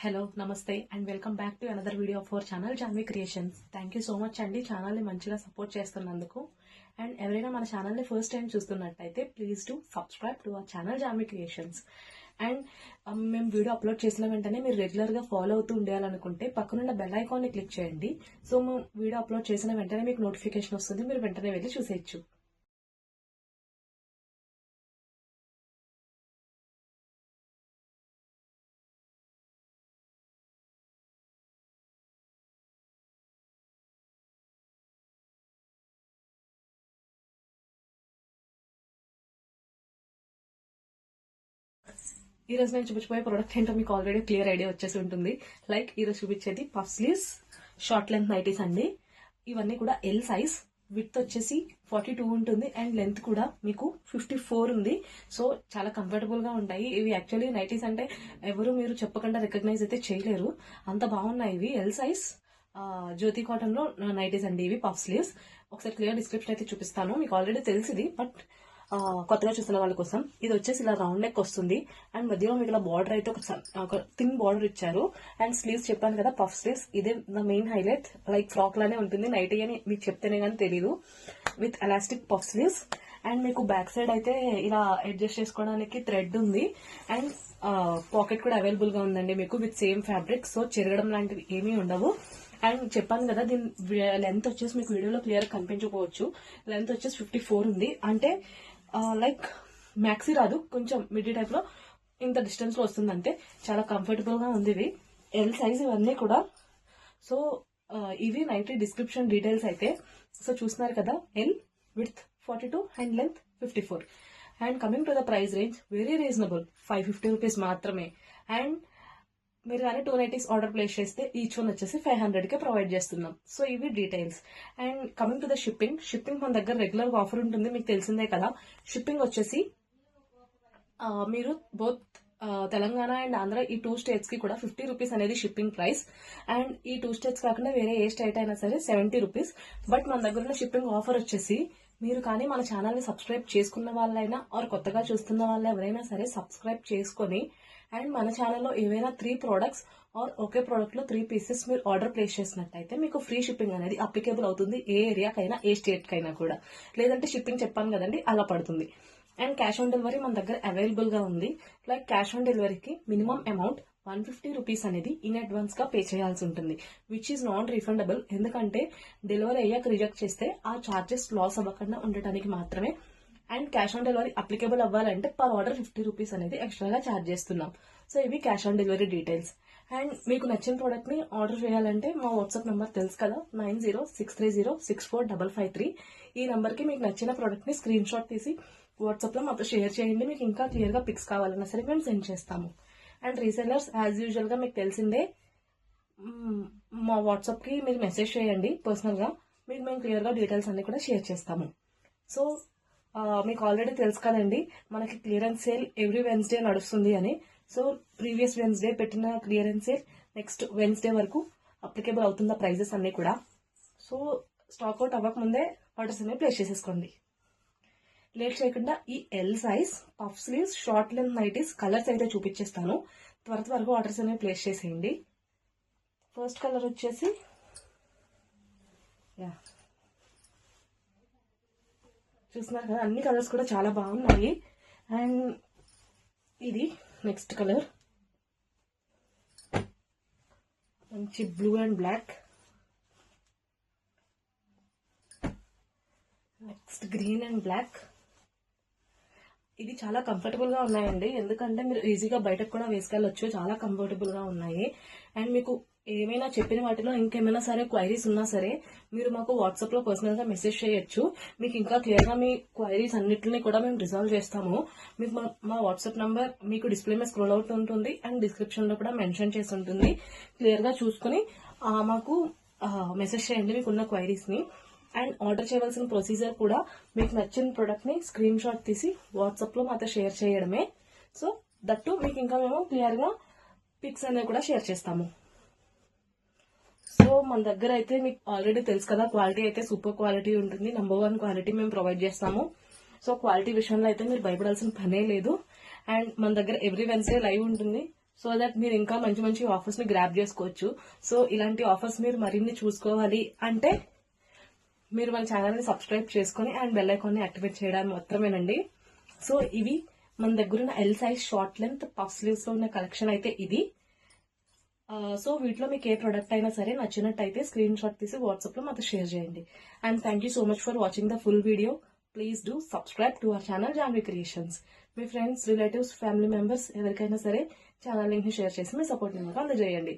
Hello నమస్తే and welcome back to another video of our channel Janvi creations. Thank you so much అండి ఛానల్ని మంచిగా support చేస్తున్నందుకు. And ఎవరైనా మన ఛానల్ని ఫస్ట్ టైం చూస్తున్నట్టయితే please do subscribe to our channel Janvi creations. And మేము వీడియో అప్లోడ్ చేసిన వెంటనే మీరు రెగ్యులర్గా ఫాలో అవుతూ ఉండాలనుకుంటే పక్కనున్న బెల్ ఐకాన్ని క్లిక్ చేయండి. సో మేము వీడియో అప్లోడ్ చేసిన వెంటనే మీకు నోటిఫికేషన్ వస్తుంది, మీరు వెంటనే వెళ్ళి చూసేయచ్చు. ఈ రోజు నేను చూపించబోయే ప్రోడక్ట్ ఏంటో మీకు ఆల్రెడీ క్లియర్ ఐడియా వచ్చేసి ఉంటుంది. లైక్ ఈ రోజు చూపించేది puff sleeves short length nighties అండి. ఇవన్నీ కూడా ఎల్ సైజ్, విడ్త్ వచ్చేసి 42 ఉంటుంది అండ్ లెంత్ కూడా మీకు 54 ఉంది. సో చాలా కంఫర్టబుల్ గా ఉంటాయి. ఇవి యాక్చువల్లీ నైటీస్ అంటే ఎవరు మీరు చెప్పకుండా రికగ్నైజ్ అయితే చేయలేరు, అంత బాగున్నాయి. ఇవి ఎల్ సైజ్ జ్యోతి కాటన్ లో నైటీస్ అండి. ఇవి పఫ్ స్లీవ్స్. ఒకసారి క్లియర్ డిస్క్రిప్షన్ అయితే చూపిస్తాను, మీకు ఆల్రెడీ తెలిసింది బట్ కొత్తగా చూస్తున్న వాళ్ళ కోసం. ఇది వచ్చేసి ఇలా రౌండ్ నెక్ వస్తుంది అండ్ మధ్యలో మీకు ఇలా బార్డర్ అయితే ఒక థిన్ బార్డర్ ఇచ్చారు. అండ్ స్లీవ్స్ చెప్పాను కదా పఫ్ స్లీవ్స్, ఇదే the main highlight. Like frock లానే ఉంటుంది, నైటీ అని మీకు చెప్తేనే కానీ తెలీదు. With elastic puff sleeves and మీకు బ్యాక్ సైడ్ అయితే ఇలా అడ్జస్ట్ చేసుకోవడానికి థ్రెడ్ ఉంది అండ్ పాకెట్ కూడా అవైలబుల్ గా ఉందండి మీకు విత్ సేమ్ ఫ్యాబ్రిక్. సో చెరగడం లాంటివి ఏమీ ఉండవు. అండ్ చెప్పాను కదా దీని లెంత్ వచ్చేసి మీకు వీడియోలో క్లియర్ కనిపించకపోవచ్చు. లెంత్ వచ్చేసి 54 ఉంది. అంటే లైక్ మ్యాక్సీ రాదు, కొంచెం మిడ్డీ టైప్ లో ఇంత డిస్టెన్స్ లో వస్తుంది. అంటే చాలా కంఫర్టబుల్ గా ఉంది. ఇవి ఎల్ సైజ్ ఇవన్నీ కూడా. సో ఇవి నైటీ డిస్క్రిప్షన్ డీటెయిల్స్ అయితే. సో చూస్తున్నారు కదా, L width 42 and length 54. And coming to the price range very reasonable, 550 rupees మాత్రమే. అండ్ మీరు కానీ 2 నైటీస్ ఆర్డర్ ప్లేస్ చేస్తే ఈచ్ వన్ వచ్చేసి 500 కే ప్రొవైడ్ చేస్తున్నాం. సో ఇవి details. And coming to the shipping మన దగ్గర రెగ్యులర్ గా ఆఫర్ ఉంటుంది, మీకు తెలిసిందే కదా. షిప్పింగ్ వచ్చేసి మీరు బోత్ తెలంగాణ అండ్ ఆంధ్ర ఈ 2 స్టేట్స్ కి కూడా 50 రూపీస్ అనేది షిప్పింగ్ ప్రైస్. అండ్ ఈ 2 స్టేట్స్ కాకుండా వేరే ఏ స్టేట్ అయినా సరే 70 రూపీస్. బట్ మన దగ్గర ఉన్న షిప్పింగ్ ఆఫర్ వచ్చేసి మీరు కానీ మన ఛానల్ ని సబ్స్క్రైబ్ చేసుకున్న వాళ్ళైనా ఆర్ కొత్తగా చూస్తున్న వాళ్ళు ఎవరైనా సరే సబ్స్క్రైబ్ చేసుకుని అండ్ మన ఛానల్లో ఏవైనా 3 ప్రోడక్ట్స్ ఆర్ ఒకే ప్రోడక్ట్ లో 3 పీసెస్ మీరు ఆర్డర్ ప్లేస్ చేసినట్టయితే మీకు ఫ్రీ షిప్పింగ్ అనేది అప్లికేబుల్ అవుతుంది, ఏ ఏరియాకైనా ఏ స్టేట్ కైనా కూడా. లేదంటే షిప్పింగ్ చెప్పాను కదండి, అలా పడుతుంది. అండ్ క్యాష్ ఆన్ డెలివరీ మన దగ్గర అవైలబుల్ గా ఉంది. లైక్ క్యాష్ ఆన్ డెలివరీకి మినిమం అమౌంట్ 150 రూపీస్ అనేది ఇన్ అడ్వాన్స్ గా పే చేయాల్సి ఉంటుంది, విచ్ ఈస్ నాన్ రీఫండబుల్. ఎందుకంటే డెలివరీ అయ్యాక రిజెక్ట్ చేస్తే ఆ చార్జెస్ లాస్ అవ్వకుండా ఉండటానికి మాత్రమే. And cash on delivery applicable అవ్వాలంటే పర్ ఆర్డర్ 50 రూపీస్ అనేది ఎక్స్ట్రాగా ఛార్జ్ చేస్తున్నాం. సో ఇవి cash on delivery details. And మీకు నచ్చిన ప్రోడక్ట్ ని ఆర్డర్ చేయాలంటే మా వాట్సాప్ నెంబర్ తెలుసు కదా, 9063064553. ఈ నంబర్ కి మీకు నచ్చిన ప్రోడక్ట్ ని స్క్రీన్ షాట్ తీసి వాట్సాప్ లో మాతో షేర్ చేయండి. మీకు ఇంకా క్లియర్ గా పిక్స్ కావాలన్నా సరే మేము సెండ్ చేస్తాము. అండ్ రీసెల్లర్స్ యాజ్ యూజువల్ గా మీకు తెలిసిందే, మా వాట్సాప్ కి మీరు మెసేజ్ చేయండి పర్సనల్ గా, మీకు మేము క్లియర్ గా డీటెయిల్స్ అన్ని కూడా షేర్ చేస్తాము. సో మీకు ఆల్రెడీ తెలుసు కదండి మనకి క్లియరెన్స్ సేల్ ఎవ్రీ వెన్స్డే నడుస్తుంది అని. సో ప్రీవియస్ వెన్స్డే పెట్టిన క్లియరెన్స్ సేల్ నెక్స్ట్ వెన్స్డే వరకు అప్లికేబుల్ అవుతున్న ప్రైజెస్ అన్ని కూడా. సో స్టాక్ అవుట్ అవ్వకముందే ఆర్డర్స్ అనేవి ప్లేస్ చేసేసుకోండి. లేట్ చేయకుండా ఈ L size puff sleeves short length nighties colours అయితే చూపించేస్తాను. త్వరగా ఆర్డర్స్ అనేవి ప్లేస్ చేసేయండి. ఫస్ట్ కలర్ వచ్చేసి చూస్తున్నారు కదా, అన్ని కలర్స్ కూడా చాలా బాగున్నాయి. అండ్ ఇది నెక్స్ట్ కలర్ మంచి blue and black. Next green and black. ఇది చాలా కంఫర్టబుల్ గా ఉన్నాయండి, ఎందుకంటే మీరు ఈజీగా బయటకు కూడా వేసుకెళ్ళొచ్చు, చాలా కంఫర్టబుల్ గా ఉన్నాయి. అండ్ మీకు ఏమైనా చెప్పిన వాటిలో ఇంకేమైనా సరే క్వైరీస్ ఉన్నా సరే మీరు మాకు వాట్సాప్ లో పర్సనల్ గా మెసేజ్ చేయొచ్చు. మీకు ఇంకా క్లియర్ గా మీ క్వైరీస్ అన్నిటిని కూడా మేము రిజాల్వ్ చేస్తాము. మీకు మా వాట్సాప్ నంబర్ మీకు డిస్ప్లే మీద స్క్రోల్ అవుతూ ఉంటుంది అండ్ డిస్క్రిప్షన్ లో కూడా మెన్షన్ చేసి ఉంటుంది. క్లియర్ గా చూసుకుని మాకు మెసేజ్ చేయండి మీకున్న క్వైరీస్ ని. అండ్ ఆర్డర్ చేయవలసిన ప్రొసీజర్ కూడా మీకు నచ్చిన ప్రొడక్ట్ ని స్క్రీన్ షాట్ తీసి వాట్సాప్ లో మాతో షేర్ చేయడమే. సో దట్టు మీకు ఇంకా మేము క్లియర్ గా పిక్స్ అనేవి కూడా షేర్ చేస్తాము. సో మన దగ్గర అయితే మీకు ఆల్రెడీ తెలుసు కదా, క్వాలిటీ అయితే సూపర్ క్వాలిటీ ఉంటుంది, నంబర్ 1 క్వాలిటీ మేము ప్రొవైడ్ చేస్తాము. సో క్వాలిటీ విషయంలో అయితే మీరు భయపడాల్సిన పనే లేదు. అండ్ మన దగ్గర ఎవ్రీ వెన్స్డే లైవ్ ఉంటుంది. సో దట్ మీరు ఇంకా మంచి మంచి ఆఫర్స్ ని గ్రాప్ చేసుకోవచ్చు. సో ఇలాంటి ఆఫర్స్ మీరు మరిన్ని చూసుకోవాలి అంటే మీరు మన ఛానల్ ని సబ్స్క్రైబ్ చేసుకుని అండ్ బెల్ ఐకాన్ ని యాక్టివేట్ చేయడానికి మాత్రమేనండి. సో ఇవి మన దగ్గర ఉన్న L size short length puff sleeves లో ఉన్న కలెక్షన్ అయితే ఇది. సో వీటిలో మీకు ఏ ప్రొడక్ట్ అయినా సరే నచ్చినట్టయితే స్క్రీన్ షాట్ తీసి వాట్సాప్ లో మాతో షేర్ చేయండి. And thank you so much for watching the full video. Please do subscribe to our channel Janvi creations. మీ ఫ్రెండ్స్, రిలేటివ్స్, ఫ్యామిలీ మెంబర్స్ ఎవరికైనా సరే ఛానల్ లింక్ ని షేర్ చేసి మీ సపోర్ట్ ని మాకు అందజేయండి.